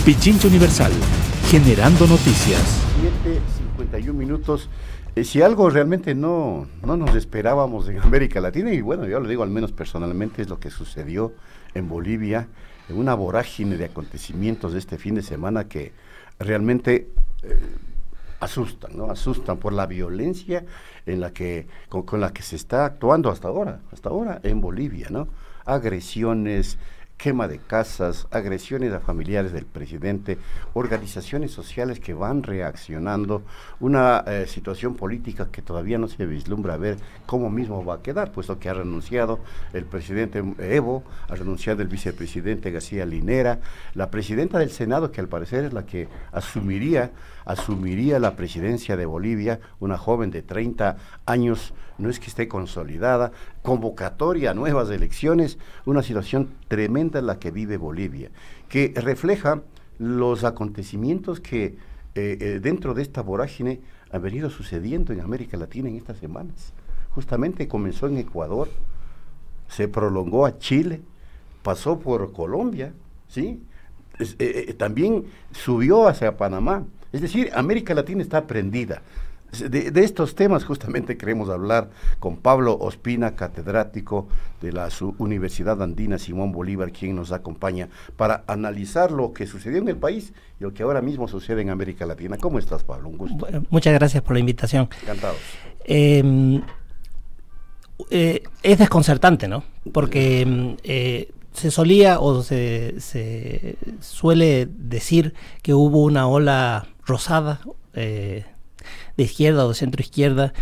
Pichincha Universal, generando noticias. 7:51 minutos. Si algo realmente no nos esperábamos en América Latina, y bueno, yo lo digo al menos personalmente, es lo que sucedió en Bolivia, en una vorágine de acontecimientos de este fin de semana que realmente asustan, ¿no? Asustan por la violencia en la que con la que se está actuando hasta ahora en Bolivia, ¿no? Agresiones, quema de casas, agresiones a familiares del presidente, organizaciones sociales que van reaccionando, una situación política que todavía no se vislumbra a ver cómo mismo va a quedar, puesto que ha renunciado el presidente Evo, ha renunciado el vicepresidente García Linera, la presidenta del Senado, que al parecer es la que asumiría la presidencia de Bolivia, una joven de 30 años, no es que esté consolidada, convocatoria a nuevas elecciones, una situación tremenda en la que vive Bolivia, que refleja los acontecimientos que dentro de esta vorágine han venido sucediendo en América Latina en estas semanas. Justamente comenzó en Ecuador, se prolongó a Chile, pasó por Colombia, ¿sí? También subió hacia Panamá. Es decir, América Latina está prendida. De estos temas justamente queremos hablar con Pablo Ospina, catedrático de la Universidad Andina Simón Bolívar, quien nos acompaña para analizar lo que sucedió en el país y lo que ahora mismo sucede en América Latina. ¿Cómo estás, Pablo? Un gusto. Bueno, muchas gracias por la invitación. Encantados. Es desconcertante, ¿no? Porque se solía o se suele decir que hubo una ola rosada de izquierda o de centro izquierda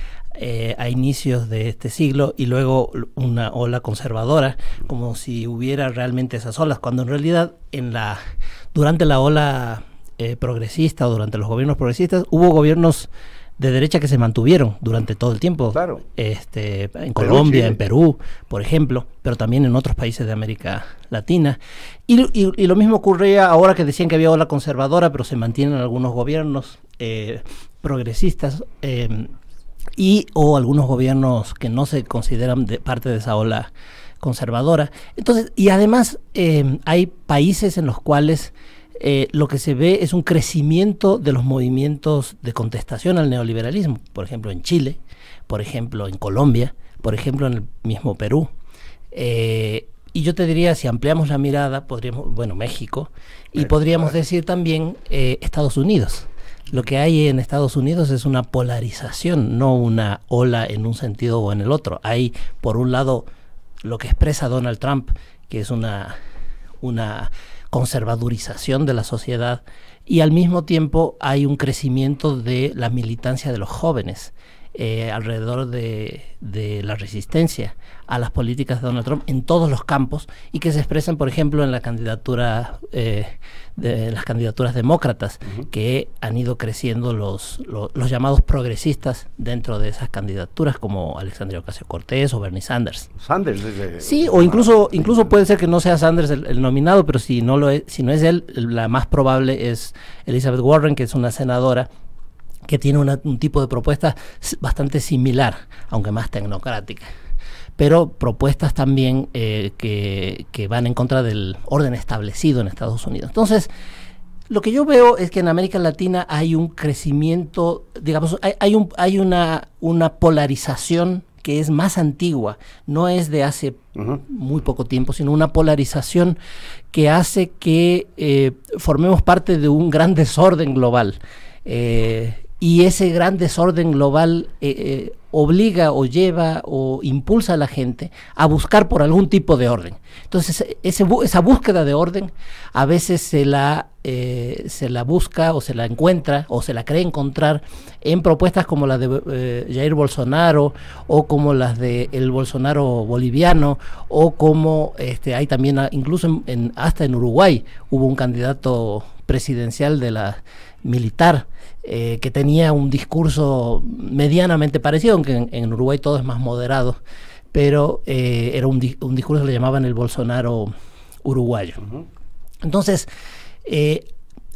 a inicios de este siglo y luego una ola conservadora, como si hubiera realmente esas olas, cuando en realidad durante la ola progresista o durante los gobiernos progresistas hubo gobiernos de derecha que se mantuvieron durante todo el tiempo, claro. En Colombia, en Perú, por ejemplo, pero también en otros países de América Latina. Y lo mismo ocurría ahora que decían que había ola conservadora, pero se mantienen algunos gobiernos progresistas o algunos gobiernos que no se consideran parte de esa ola conservadora. Entonces, y además hay países en los cuales lo que se ve es un crecimiento de los movimientos de contestación al neoliberalismo, por ejemplo en Chile, por ejemplo en Colombia, por ejemplo en el mismo Perú. Y yo te diría, si ampliamos la mirada, México, y podríamos decir también Estados Unidos. Lo que hay en Estados Unidos es una polarización, no una ola en un sentido o en el otro. Hay, por un lado, lo que expresa Donald Trump, que es una conservadurización de la sociedad, y al mismo tiempo hay un crecimiento de la militancia de los jóvenes alrededor de la resistencia a las políticas de Donald Trump en todos los campos, y que se expresan, por ejemplo, en la candidatura de las candidaturas demócratas, que han ido creciendo los llamados progresistas dentro de esas candidaturas, como Alexandria Ocasio-Cortez o Bernie Sanders. Sí, o incluso puede ser que no sea Sanders el nominado, pero si no es él, la más probable es Elizabeth Warren, que es una senadora que tiene un tipo de propuesta bastante similar, aunque más tecnocrática, pero propuestas también que van en contra del orden establecido en Estados Unidos. Entonces, lo que yo veo es que en América Latina hay un crecimiento, digamos, hay una polarización que es más antigua, no es de hace muy poco tiempo, sino una polarización que hace que formemos parte de un gran desorden global. Y ese gran desorden global obliga o lleva o impulsa a la gente a buscar por algún tipo de orden. Entonces, esa búsqueda de orden a veces se la busca o se la encuentra o se la cree encontrar en propuestas como la de Jair Bolsonaro, o como las de el Bolsonaro boliviano, o como hay también incluso hasta en Uruguay hubo un candidato presidencial de la militar que tenía un discurso medianamente parecido, aunque en Uruguay todo es más moderado, pero era un discurso que le llamaban el Bolsonaro uruguayo. Entonces,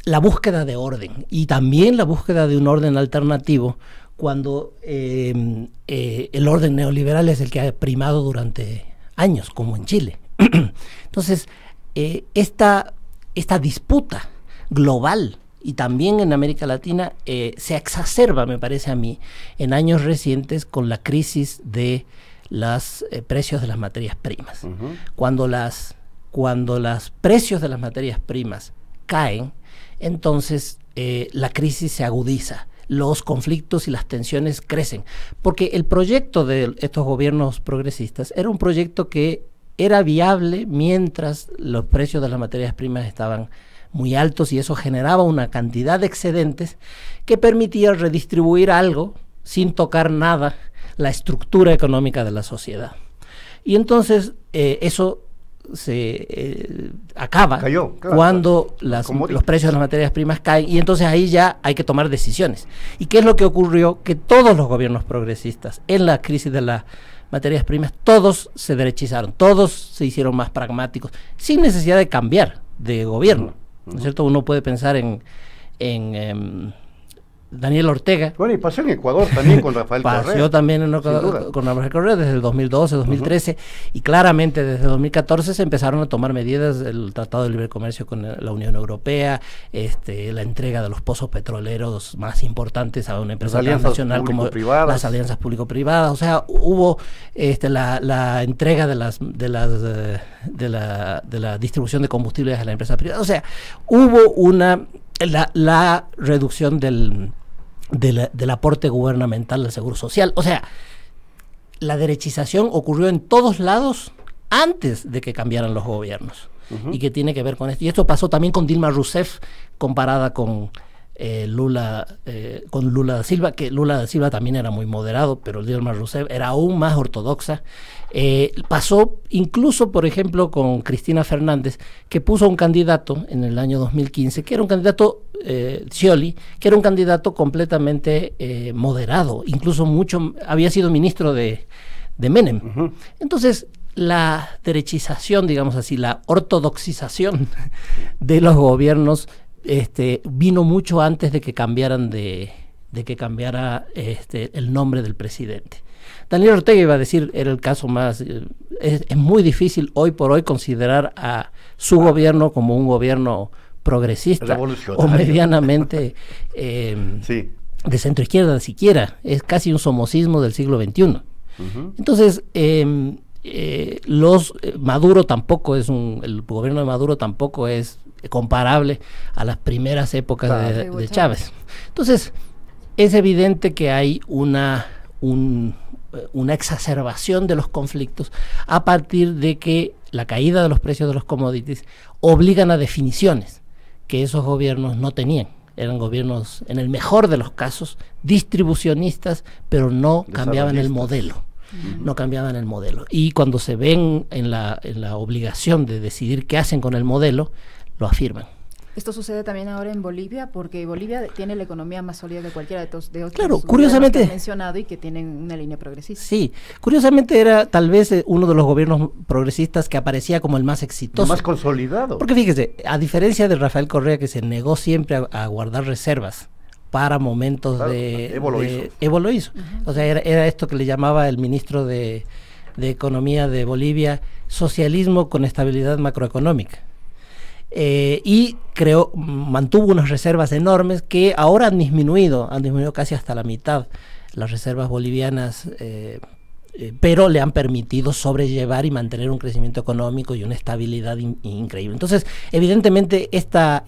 la búsqueda de orden, y también la búsqueda de un orden alternativo, cuando el orden neoliberal es el que ha primado durante años, como en Chile. Entonces, esta disputa global y también en América Latina se exacerba, me parece a mí, en años recientes con la crisis de los precios de las materias primas. Cuando los precios de las materias primas caen, entonces la crisis se agudiza, los conflictos y las tensiones crecen, porque el proyecto de estos gobiernos progresistas era un proyecto que era viable mientras los precios de las materias primas estaban muy altos, y eso generaba una cantidad de excedentes que permitía redistribuir algo sin tocar nada la estructura económica de la sociedad. Y entonces eso se acaba cuando los precios de las materias primas caen, y entonces ahí ya hay que tomar decisiones. ¿Y qué es lo que ocurrió? Que todos los gobiernos progresistas en la crisis de las materias primas, todos se derechizaron, todos se hicieron más pragmáticos, sin necesidad de cambiar de gobierno. ¿No es cierto? Uno puede pensar en Daniel Ortega. Bueno, y pasó en Ecuador también con Rafael Correa. Pasó también en Ecuador con Rafael Correa desde el 2012, 2013, y claramente desde 2014 se empezaron a tomar medidas, el Tratado de Libre Comercio con la Unión Europea, la entrega de los pozos petroleros más importantes a una empresa transnacional como las alianzas público-privadas. O sea, hubo la entrega de la distribución de combustibles a la empresa privada. O sea, hubo la reducción del aporte gubernamental al seguro social. O sea, la derechización ocurrió en todos lados antes de que cambiaran los gobiernos. Y que tiene que ver con esto. Y esto pasó también con Dilma Rousseff comparada con Lula da Silva, que Lula da Silva también era muy moderado, pero Dilma Rousseff era aún más ortodoxa. Pasó incluso, por ejemplo, con Cristina Fernández, que puso un candidato en el año 2015, que era un candidato, Scioli, que era un candidato completamente moderado, incluso había sido ministro de Menem. Entonces, la derechización, digamos así, la ortodoxización de los gobiernos vino mucho antes de que cambiara el nombre del presidente. Daniel Ortega, iba a decir, era el caso más... Es muy difícil hoy por hoy considerar a su gobierno como un gobierno progresista o medianamente de centro izquierda siquiera. Es casi un somocismo del siglo XXI. Entonces, Maduro tampoco es el gobierno de Maduro tampoco es comparable a las primeras épocas de Chávez. Entonces, es evidente que hay una exacerbación de los conflictos a partir de que la caída de los precios de los commodities obligan a definiciones que esos gobiernos no tenían. Eran gobiernos, en el mejor de los casos, distribucionistas, pero no cambiaban el modelo. No cambiaban el modelo. Y cuando se ven en la obligación de decidir qué hacen con el modelo, lo afirman. Esto sucede también ahora en Bolivia, porque Bolivia tiene la economía más sólida de cualquiera de otros claro, curiosamente, que he mencionado y que tienen una línea progresista. Sí, curiosamente era tal vez uno de los gobiernos progresistas que aparecía como el más exitoso. El más consolidado. Porque fíjese, a diferencia de Rafael Correa, que se negó siempre a guardar reservas para momentos Evo lo hizo. O sea, era esto que le llamaba el ministro de Economía de Bolivia, socialismo con estabilidad macroeconómica. Y mantuvo unas reservas enormes que ahora han disminuido casi hasta la mitad las reservas bolivianas, pero le han permitido sobrellevar y mantener un crecimiento económico y una estabilidad increíble. Entonces, evidentemente, esta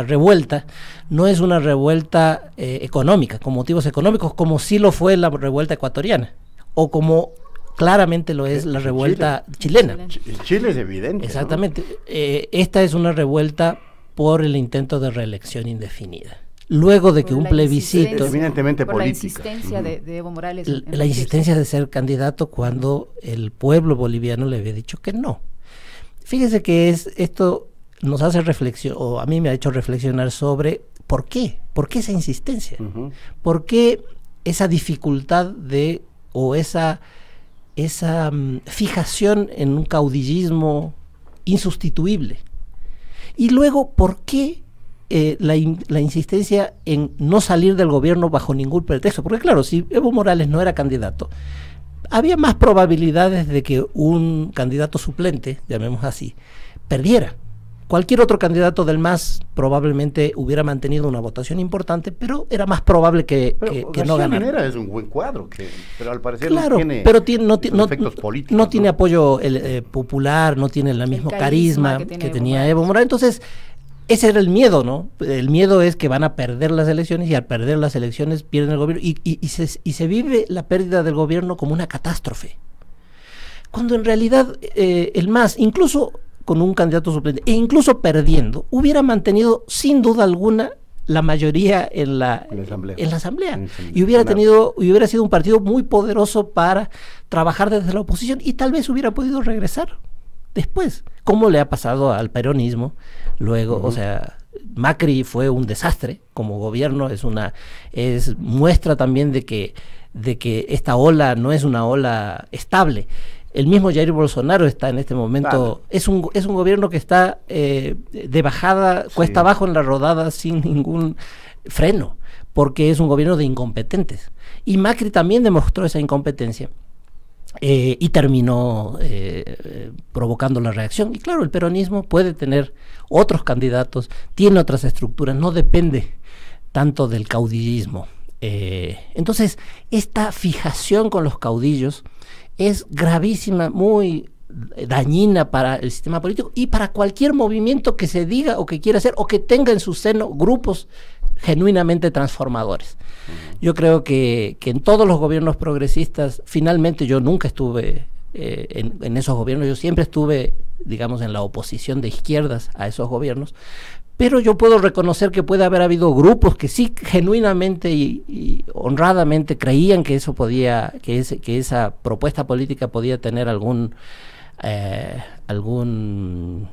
revuelta no es una revuelta económica, con motivos económicos, como sí lo fue la revuelta ecuatoriana, o como claramente lo es la revuelta chilena. Chile es evidente. Exactamente. ¿No? Esta es una revuelta por el intento de reelección indefinida. Luego de que un plebiscito... Eminentemente por política. La insistencia de Evo Morales. La insistencia de ser candidato cuando el pueblo boliviano le había dicho que no. Fíjese que esto nos hace reflexión, o a mí me ha hecho reflexionar sobre ¿por qué? ¿Por qué esa insistencia? ¿Por qué esa dificultad o esa fijación en un caudillismo insustituible? Y luego, ¿por qué la insistencia en no salir del gobierno bajo ningún pretexto? Porque claro, si Evo Morales no era candidato, había más probabilidades de que un candidato suplente, llamemos así, perdiera. Cualquier otro candidato del MAS probablemente hubiera mantenido una votación importante, pero era más probable que no ganara. Minera es un buen cuadro, pero al parecer claro, no tiene pero efectos políticos. No tiene apoyo popular, no tiene el mismo carisma que tenía Evo Morales. Entonces, ese era el miedo, ¿no? El miedo es que van a perder las elecciones y al perder las elecciones pierden el gobierno y se vive la pérdida del gobierno como una catástrofe. Cuando en realidad el MAS, incluso con un candidato suplente, e incluso perdiendo, hubiera mantenido sin duda alguna la mayoría en la asamblea. Y hubiera sido un partido muy poderoso para trabajar desde la oposición y tal vez hubiera podido regresar después, como le ha pasado al peronismo. Luego, o sea, Macri fue un desastre como gobierno, muestra también de que esta ola no es una ola estable. El mismo Jair Bolsonaro está en este momento, es un gobierno que está de bajada, cuesta abajo en la rodada sin ningún freno, porque es un gobierno de incompetentes. Y Macri también demostró esa incompetencia y terminó provocando la reacción. Y claro, el peronismo puede tener otros candidatos, tiene otras estructuras, no depende tanto del caudillismo. Entonces, esta fijación con los caudillos es gravísima, muy dañina para el sistema político y para cualquier movimiento que se diga o que quiera hacer o que tenga en su seno grupos genuinamente transformadores. Yo creo que en todos los gobiernos progresistas, finalmente yo nunca estuve en esos gobiernos, yo siempre estuve, digamos, en la oposición de izquierdas a esos gobiernos, pero yo puedo reconocer que puede haber habido grupos que sí genuinamente y honradamente creían que eso podía, que esa propuesta política podía tener algún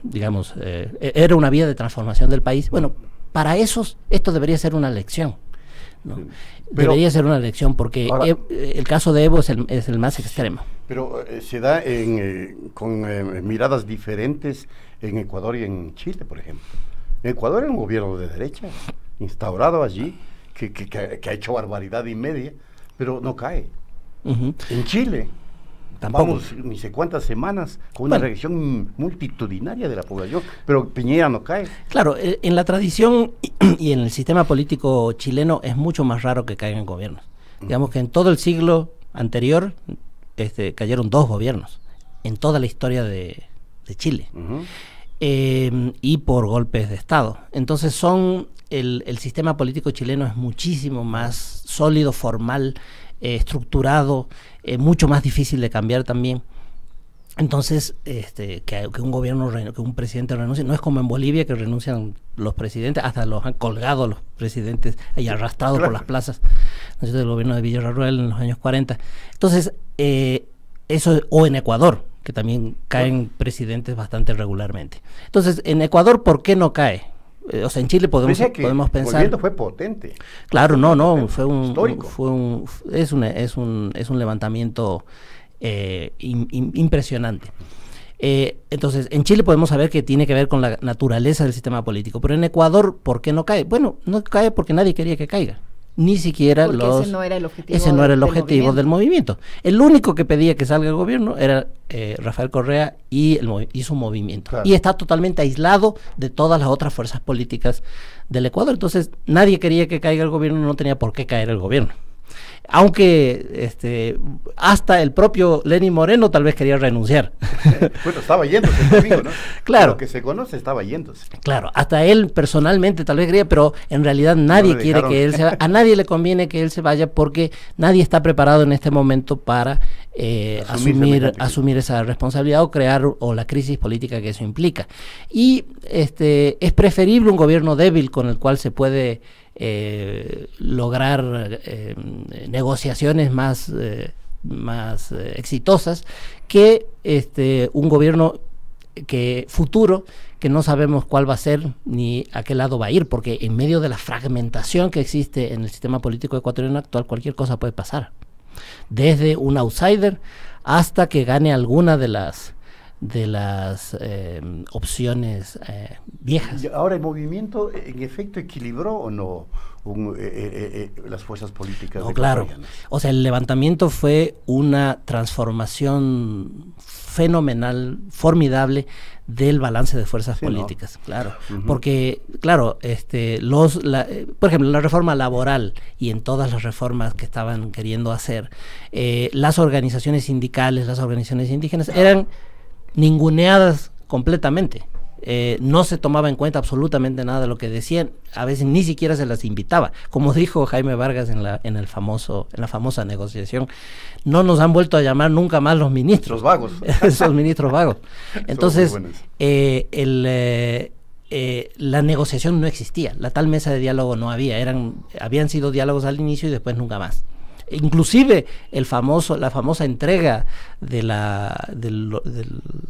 digamos, era una vía de transformación del país. Bueno, para esos esto debería ser una lección, ¿no? Debería ser una lección porque ahora, el caso de Evo es el más extremo. Pero se da con miradas diferentes en Ecuador y en Chile, por ejemplo. Ecuador es un gobierno de derecha, instaurado allí, que ha hecho barbaridad y media, pero no cae. En Chile, tampoco. Vamos ni sé cuántas semanas con una reacción multitudinaria de la población, pero Piñera no cae. Claro, en la tradición y en el sistema político chileno es mucho más raro que caigan gobiernos. Digamos que en todo el siglo anterior cayeron 2 gobiernos, en toda la historia de Chile. Y por golpes de Estado. Entonces el sistema político chileno es muchísimo más sólido, formal, estructurado, mucho más difícil de cambiar también. Entonces, que un gobierno, que un presidente renuncie, no es como en Bolivia que renuncian los presidentes, hasta los han colgado los presidentes y arrastrado por las plazas, ¿no es cierto?, del gobierno de Villarruel en los años 40. Entonces, eso, o en Ecuador, que también caen presidentes bastante regularmente. Entonces, en Ecuador, ¿por qué no cae? O sea, en Chile podemos pensar... El movimiento fue potente. Claro, fue un... Histórico. Es un levantamiento impresionante. Entonces, en Chile podemos saber que tiene que ver con la naturaleza del sistema político, pero en Ecuador, ¿por qué no cae? Bueno, no cae porque nadie quería que caiga. Ni siquiera ese no era el objetivo del movimiento. El único que pedía que salga el gobierno era Rafael Correa y su movimiento. Claro. Y está totalmente aislado de todas las otras fuerzas políticas del Ecuador. Entonces, nadie quería que caiga el gobierno, no tenía por qué caer el gobierno. Aunque hasta el propio Lenín Moreno tal vez quería renunciar. Bueno, estaba yéndose el domingo, ¿no? Claro. Lo que se conoce, estaba yéndose. Claro, hasta él personalmente tal vez quería, pero en realidad nadie quiere que él se vaya. A nadie le conviene que él se vaya porque nadie está preparado en este momento para asumir esa responsabilidad o la crisis política que eso implica. Y es preferible un gobierno débil con el cual se puede lograr negociaciones más exitosas que un gobierno futuro que no sabemos cuál va a ser ni a qué lado va a ir, porque en medio de la fragmentación que existe en el sistema político ecuatoriano actual, cualquier cosa puede pasar, desde un outsider hasta que gane alguna de las opciones viejas. Y ahora, ¿el movimiento en efecto equilibró o no las fuerzas políticas? No, claro. O sea, el levantamiento fue una transformación fenomenal, formidable del balance de fuerzas políticas, ¿no? Claro. Porque, claro, por ejemplo, la reforma laboral y en todas las reformas que estaban queriendo hacer, las organizaciones sindicales, las organizaciones indígenas eran ninguneadas completamente. No se tomaba en cuenta absolutamente nada de lo que decían, a veces ni siquiera se las invitaba. Como dijo Jaime Vargas en la famosa negociación, no nos han vuelto a llamar nunca más los ministros. Los vagos. Esos ministros vagos. Entonces, la negociación no existía, la tal mesa de diálogo no había, habían sido diálogos al inicio y después nunca más. Inclusive la famosa entrega del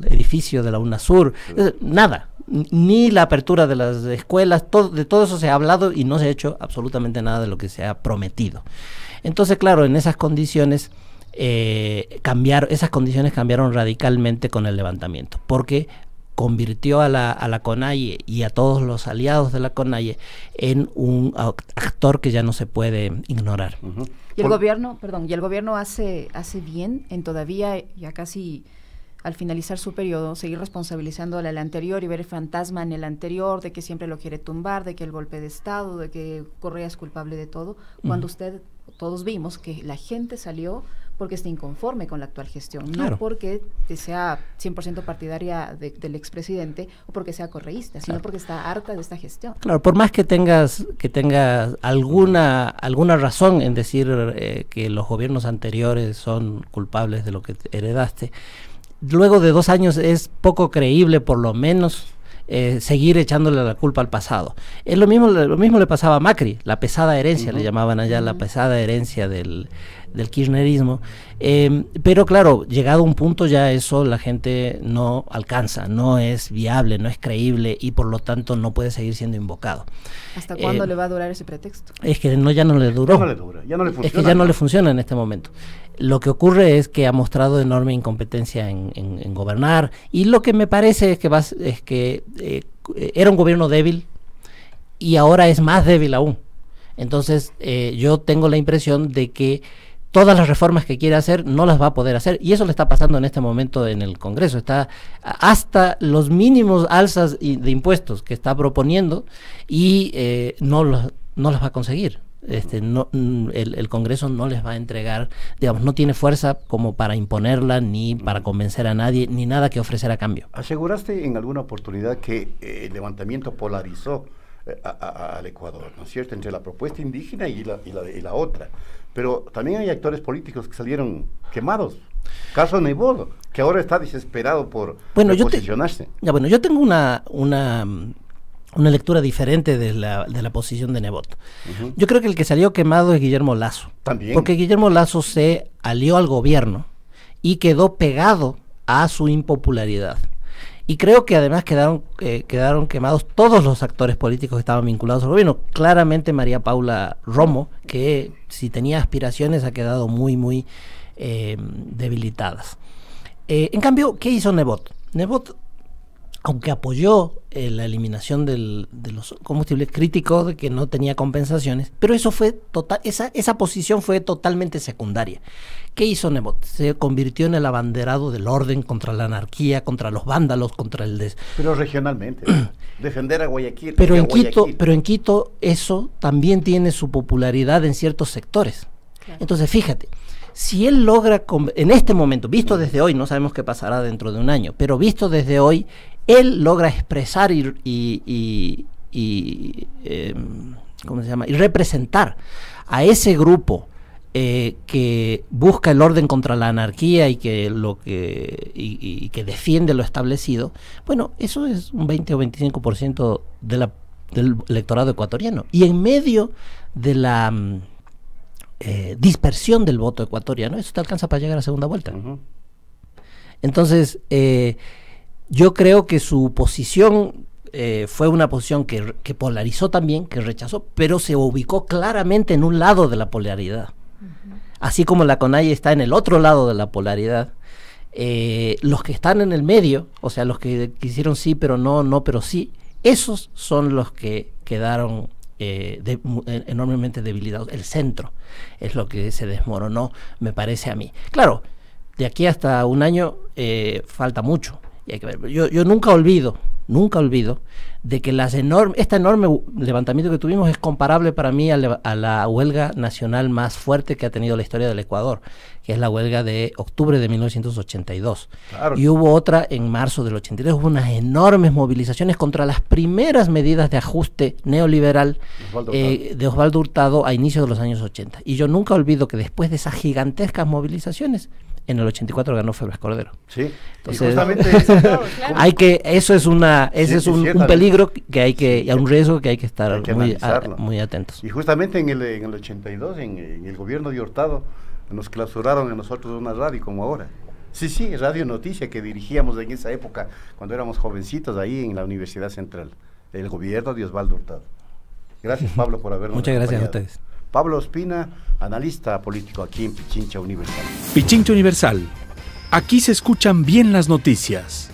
edificio de la UNASUR, nada, ni la apertura de las escuelas, de todo eso se ha hablado y no se ha hecho absolutamente nada de lo que se ha prometido. Entonces, claro, en esas condiciones cambiaron radicalmente con el levantamiento, porque convirtió a la CONAIE y a todos los aliados de la CONAIE en un actor que ya no se puede ignorar. Y el gobierno hace bien en todavía, ya casi al finalizar su periodo, seguir responsabilizando al anterior y ver el fantasma en el anterior, de que siempre lo quiere tumbar, de que el golpe de Estado, de que Correa es culpable de todo, cuando todos vimos que la gente salió porque está inconforme con la actual gestión, claro, no porque sea 100% partidaria del expresidente o porque sea correísta, sino porque está harta de esta gestión. Claro, por más que tengas alguna razón en decir que los gobiernos anteriores son culpables de lo que heredaste, luego de 2 años es poco creíble, por lo menos, seguir echándole la culpa al pasado. Lo mismo le pasaba a Macri, la pesada herencia, le llamaban allá la pesada herencia del kirchnerismo, pero claro, llegado a un punto ya eso la gente no alcanza, no es viable, no es creíble y por lo tanto no puede seguir siendo invocado. ¿Hasta cuándo le va a durar ese pretexto? Es que ya no le duró. Ya no le dura, ya no le funciona. Es que ya no le funciona en este momento. Lo que ocurre es que ha mostrado enorme incompetencia en gobernar, y lo que me parece es que era un gobierno débil y ahora es más débil aún. Entonces yo tengo la impresión de que todas las reformas que quiere hacer no las va a poder hacer, y eso le está pasando en este momento en el Congreso. Está hasta los mínimos alzas de impuestos que está proponiendo y no las va a conseguir. El Congreso no les va a entregar, digamos, no tiene fuerza como para imponerla, ni para convencer a nadie, ni nada que ofrecer a cambio. Aseguraste en alguna oportunidad que el levantamiento polarizó al Ecuador, ¿no es cierto?, entre la propuesta indígena y la otra. Pero también hay actores políticos que salieron quemados. Caso Nebot, que ahora está desesperado por posicionarse. Yo tengo una lectura diferente de la posición de Nebot. Yo creo que el que salió quemado es Guillermo Lasso. También. Porque Guillermo Lasso se alió al gobierno y quedó pegado a su impopularidad. Y creo que además quedaron quemados todos los actores políticos que estaban vinculados al gobierno. Claramente María Paula Romo, que si tenía aspiraciones ha quedado muy, muy debilitadas. En cambio, ¿qué hizo Nebot? Nebot, aunque apoyó la eliminación de los combustibles, críticos de que no tenía compensaciones, pero eso fue esa posición fue totalmente secundaria. ¿Qué hizo Nebot? Se convirtió en el abanderado del orden contra la anarquía, contra los vándalos, contra el Pero regionalmente, defender a Guayaquil. Pero en Quito eso también tiene su popularidad en ciertos sectores. Claro. Entonces, fíjate, si él logra, en este momento, visto desde hoy, no sabemos qué pasará dentro de un año, pero visto desde hoy, él logra expresar y representar a ese grupo que busca el orden contra la anarquía y que defiende lo establecido. Bueno, eso es un 20 o 25% del electorado ecuatoriano. Y en medio de la dispersión del voto ecuatoriano, eso te alcanza para llegar a segunda vuelta. Entonces, yo creo que su posición fue una posición que polarizó también, que rechazó, pero se ubicó claramente en un lado de la polaridad. Así como la CONAIE está en el otro lado de la polaridad, Los que están en el medio, o sea, los que quisieron sí, pero no, no, pero sí, esos son los que quedaron enormemente debilitados. El centro es lo que se desmoronó, me parece a mí. Claro, de aquí hasta un año falta mucho, y hay que ver. Yo nunca olvido de que este enorme levantamiento que tuvimos es comparable para mí a la huelga nacional más fuerte que ha tenido la historia del Ecuador, que es la huelga de octubre de 1982. Claro. Y hubo otra en marzo del 83, hubo unas enormes movilizaciones contra las primeras medidas de ajuste neoliberal de Osvaldo Hurtado a inicios de los años 80. Y yo nunca olvido que después de esas gigantescas movilizaciones, en el 84 ganó Febres Cordero. Sí. Entonces, eso es un peligro que hay que, y un riesgo que hay que estar muy atentos. Y justamente en el 82, en el gobierno de Hurtado, nos clausuraron a nosotros una radio como ahora. Sí, Radio Noticia, que dirigíamos en esa época, cuando éramos jovencitos ahí en la Universidad Central, el gobierno de Osvaldo Hurtado. Gracias, Pablo, por habernos Muchas gracias acompañado. A ustedes. Pablo Ospina, analista político aquí en Pichincha Universal. Pichincha Universal. Aquí se escuchan bien las noticias.